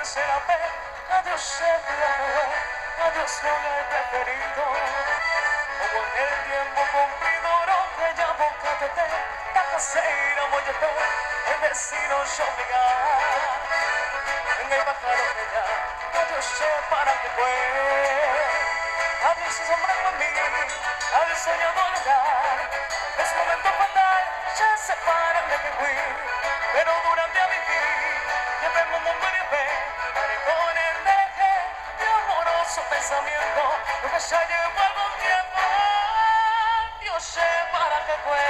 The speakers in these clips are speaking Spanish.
tercera vez. Adiós, adiós, no le he preferido. Como en el tiempo cumplido, no que ya bocate te, cacaseira, mollete, el vecino yo obligar. Venga y pájaro que ya, adiós, para que fue. Adiós, asombrando en mí, adiós, soñado lugar. Es momento fatal, ya se paran de que fui. Pero durante a vivir, llevemos mundo y fe, con el deje de amoroso pensamiento, lo que ya llevo algún tiempo, Dios sé para qué fue.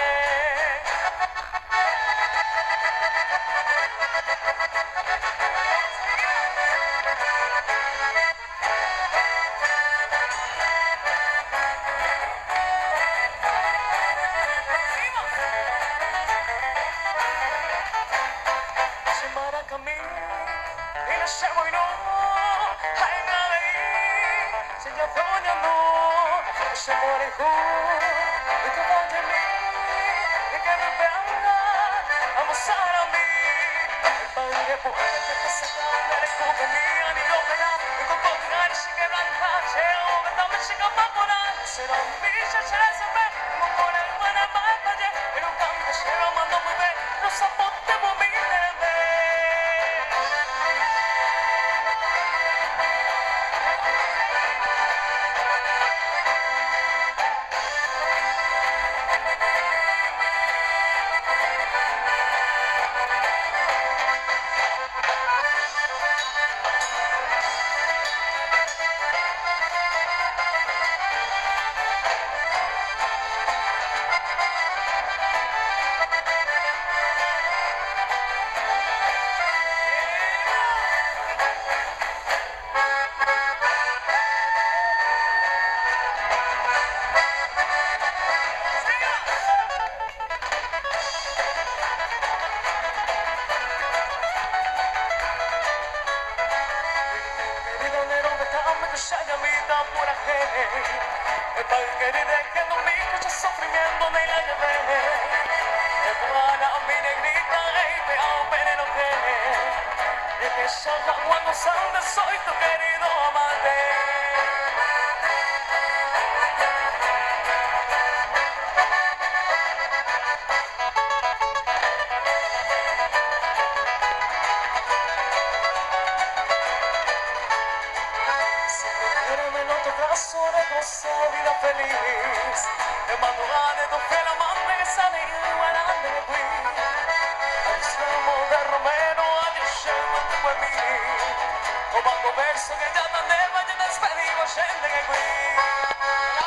Se marca a mí y no se voy no hay nada ahí se ya soñando se muere y que vaya en mí y que me venga a mostrar a mí el padre puede que te saca de la compañía ni lo verá y con continuar y sigue blanca se aumenta me siga para poner será un bicho se le se ve como por el buen mal valle pero cambio se lo mando muy bien los zapotes vomiten el paquete dejando mi coche sufrimiento me la llevé el cubana mi negrita y te hago veneno que de que salga cuando salga soy tu querido amante. Goza vida feliz te mando a de tu fiel amante que sale igual a de qui al de Romero adiós mantengo en mí comando verso que ya tan deba ya despedido gente que qui